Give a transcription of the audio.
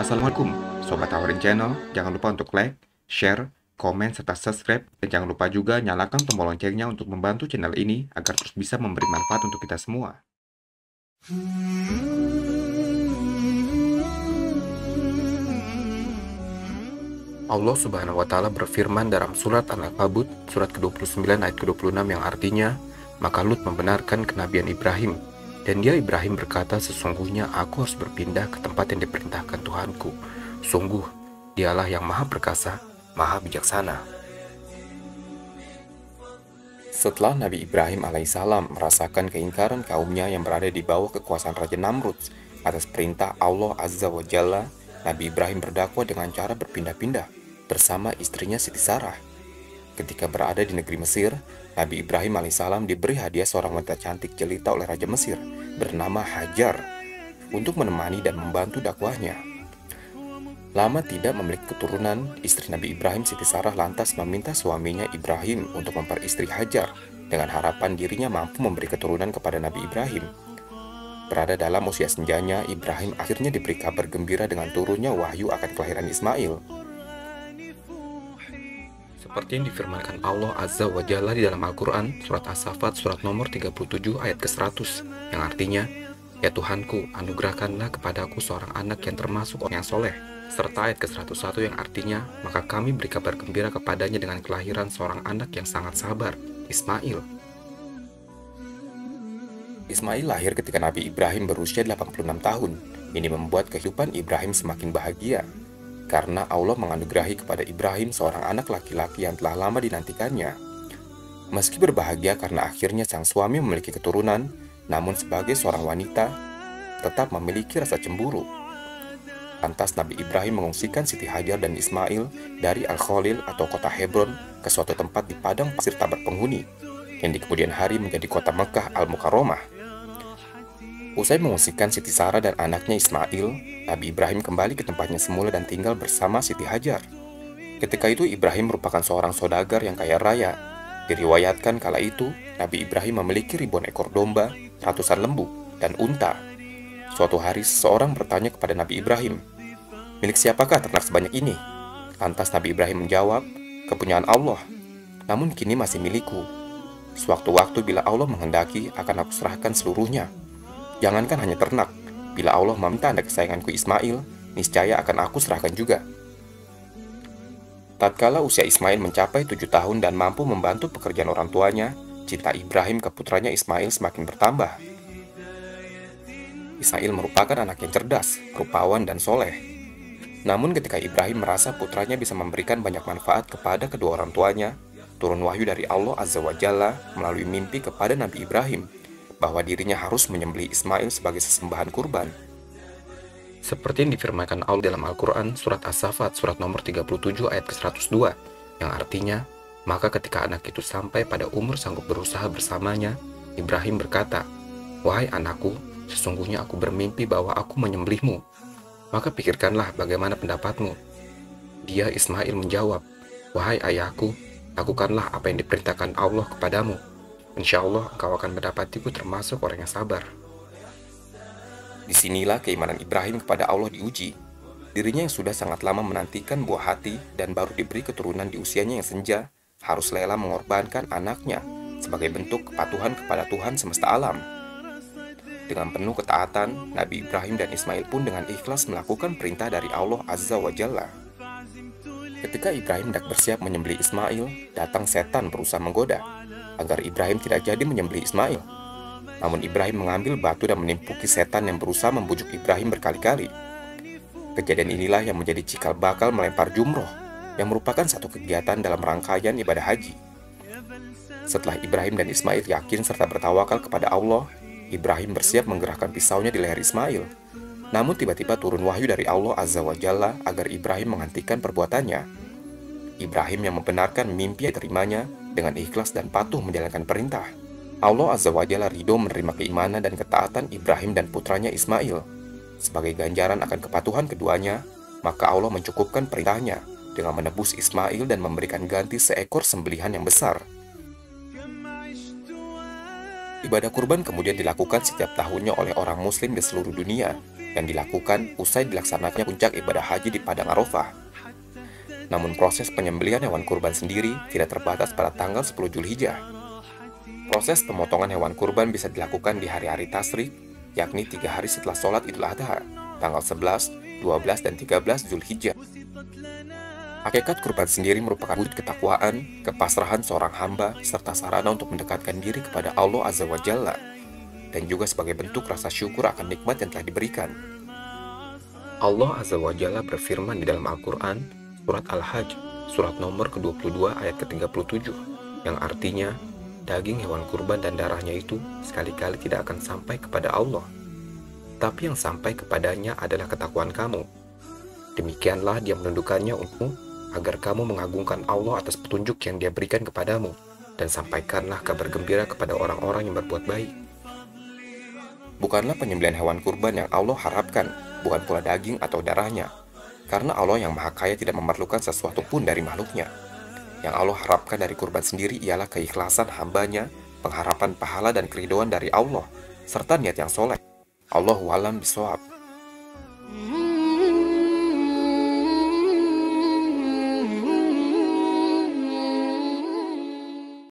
Assalamualaikum, Sobat Tawarin Channel. Jangan lupa untuk like, share, komen, serta subscribe. Dan jangan lupa juga nyalakan tombol loncengnya untuk membantu channel ini agar terus bisa memberi manfaat untuk kita semua. Allah Subhanahu wa Ta'ala berfirman dalam surat Al-Ankabut, surat ke-29 ayat ke-26 yang artinya, maka Lut membenarkan kenabian Ibrahim, dan dia Ibrahim berkata, sesungguhnya aku harus berpindah ke tempat yang diperintahkan Tuhanku. Sungguh, dialah yang maha perkasa, maha bijaksana. Setelah Nabi Ibrahim alaihissalam merasakan keingkaran kaumnya yang berada di bawah kekuasaan Raja Namrud, atas perintah Allah Azza wa Jalla, Nabi Ibrahim berdakwah dengan cara berpindah-pindah bersama istrinya Siti Sarah. Ketika berada di negeri Mesir, Nabi Ibrahim alaihissalam diberi hadiah seorang wanita cantik jelita oleh Raja Mesir bernama Hajar untuk menemani dan membantu dakwahnya. Lama tidak memiliki keturunan, istri Nabi Ibrahim Siti Sarah lantas meminta suaminya Ibrahim untuk memperistri Hajar dengan harapan dirinya mampu memberi keturunan kepada Nabi Ibrahim. Berada dalam usia senjanya, Ibrahim akhirnya diberi kabar gembira dengan turunnya wahyu akan kelahiran Ismail. Seperti yang difirmankan Allah Azza wa Jalla di dalam Al-Quran, surat As-Saffat, surat nomor 37 ayat ke-100, yang artinya, ya Tuhanku, anugerahkanlah kepadaku seorang anak yang termasuk orang yang soleh, serta ayat ke-101 yang artinya, maka kami beri kabar gembira kepadanya dengan kelahiran seorang anak yang sangat sabar, Ismail. Ismail lahir ketika Nabi Ibrahim berusia 86 tahun. Ini membuat kehidupan Ibrahim semakin bahagia, karena Allah menganugerahi kepada Ibrahim seorang anak laki-laki yang telah lama dinantikannya. Meski berbahagia karena akhirnya sang suami memiliki keturunan, namun sebagai seorang wanita, tetap memiliki rasa cemburu. Lantas Nabi Ibrahim mengungsikan Siti Hajar dan Ismail dari Al-Khalil atau kota Hebron ke suatu tempat di padang pasir tak berpenghuni, yang di kemudian hari menjadi kota Mekah Al-Mukarramah. Usai mengungsikan Siti Sarah dan anaknya Ismail, Nabi Ibrahim kembali ke tempatnya semula dan tinggal bersama Siti Hajar. Ketika itu Ibrahim merupakan seorang saudagar yang kaya raya. Diriwayatkan kala itu, Nabi Ibrahim memiliki ribuan ekor domba, ratusan lembu, dan unta. Suatu hari seseorang bertanya kepada Nabi Ibrahim, milik siapakah ternak sebanyak ini? Lantas Nabi Ibrahim menjawab, kepunyaan Allah, namun kini masih milikku. Sewaktu-waktu bila Allah menghendaki akan aku serahkan seluruhnya. Jangankan hanya ternak, bila Allah meminta anak kesayanganku Ismail, niscaya akan aku serahkan juga. Tatkala usia Ismail mencapai 7 tahun dan mampu membantu pekerjaan orang tuanya, cinta Ibrahim ke putranya Ismail semakin bertambah. Ismail merupakan anak yang cerdas, rupawan, dan soleh. Namun ketika Ibrahim merasa putranya bisa memberikan banyak manfaat kepada kedua orang tuanya, turun wahyu dari Allah Azza wa Jalla melalui mimpi kepada Nabi Ibrahim, bahwa dirinya harus menyembelih Ismail sebagai sesembahan kurban. Seperti yang difirmankan Allah dalam Al-Quran, surat As-Saffat, surat nomor 37 ayat ke-102, yang artinya, maka ketika anak itu sampai pada umur sanggup berusaha bersamanya, Ibrahim berkata, wahai anakku, sesungguhnya aku bermimpi bahwa aku menyembelihmu. Maka pikirkanlah bagaimana pendapatmu. Dia Ismail menjawab, wahai ayahku, lakukanlah apa yang diperintahkan Allah kepadamu. Insya Allah engkau akan mendapatiku termasuk orang yang sabar. Disinilah keimanan Ibrahim kepada Allah diuji. Dirinya yang sudah sangat lama menantikan buah hati dan baru diberi keturunan di usianya yang senja, harus rela mengorbankan anaknya sebagai bentuk kepatuhan kepada Tuhan semesta alam. Dengan penuh ketaatan, Nabi Ibrahim dan Ismail pun dengan ikhlas melakukan perintah dari Allah Azza wa Jalla. Ketika Ibrahim hendak bersiap menyembelih Ismail, datang setan berusaha menggoda agar Ibrahim tidak jadi menyembelih Ismail. Namun Ibrahim mengambil batu dan menimpuki setan yang berusaha membujuk Ibrahim berkali-kali. Kejadian inilah yang menjadi cikal bakal melempar jumroh, yang merupakan satu kegiatan dalam rangkaian ibadah haji. Setelah Ibrahim dan Ismail yakin serta bertawakal kepada Allah, Ibrahim bersiap menggerahkan pisaunya di leher Ismail. Namun tiba-tiba turun wahyu dari Allah Azza wa Jalla agar Ibrahim menghentikan perbuatannya. Ibrahim yang membenarkan mimpi yang diterimanya dengan ikhlas dan patuh menjalankan perintah. Allah Azza wa Jalla ridho menerima keimanan dan ketaatan Ibrahim dan putranya Ismail. Sebagai ganjaran akan kepatuhan keduanya, maka Allah mencukupkan perintahnya dengan menebus Ismail dan memberikan ganti seekor sembelihan yang besar. Ibadah kurban kemudian dilakukan setiap tahunnya oleh orang muslim di seluruh dunia, yang dilakukan usai dilaksanakannya puncak ibadah haji di Padang Arafah. Namun proses penyembelihan hewan kurban sendiri tidak terbatas pada tanggal 10 Zulhijjah. Proses pemotongan hewan kurban bisa dilakukan di hari-hari tasyrik, yakni 3 hari setelah sholat Idul Adha, tanggal 11, 12, dan 13 Zulhijjah. Hakikat kurban sendiri merupakan wujud ketakwaan, kepasrahan seorang hamba, serta sarana untuk mendekatkan diri kepada Allah Azza wa Jalla, dan juga sebagai bentuk rasa syukur akan nikmat yang telah diberikan. Allah Azza wa Jalla berfirman di dalam Al-Quran, surat Al-Hajj, surat nomor ke-22 ayat ke-37, yang artinya, daging hewan kurban dan darahnya itu sekali-kali tidak akan sampai kepada Allah. Tapi yang sampai kepadanya adalah ketakwaan kamu. Demikianlah Dia menundukkannya untukmu, agar kamu mengagungkan Allah atas petunjuk yang Dia berikan kepadamu, dan sampaikanlah kabar gembira kepada orang-orang yang berbuat baik. Bukanlah penyembelihan hewan kurban yang Allah harapkan, bukan pula daging atau darahnya, karena Allah yang Maha Kaya tidak memerlukan sesuatu pun dari makhluknya. Yang Allah harapkan dari kurban sendiri ialah keikhlasan hambanya, pengharapan pahala dan keridhaan dari Allah, serta niat yang soleh. Allahu a'lam bishawab.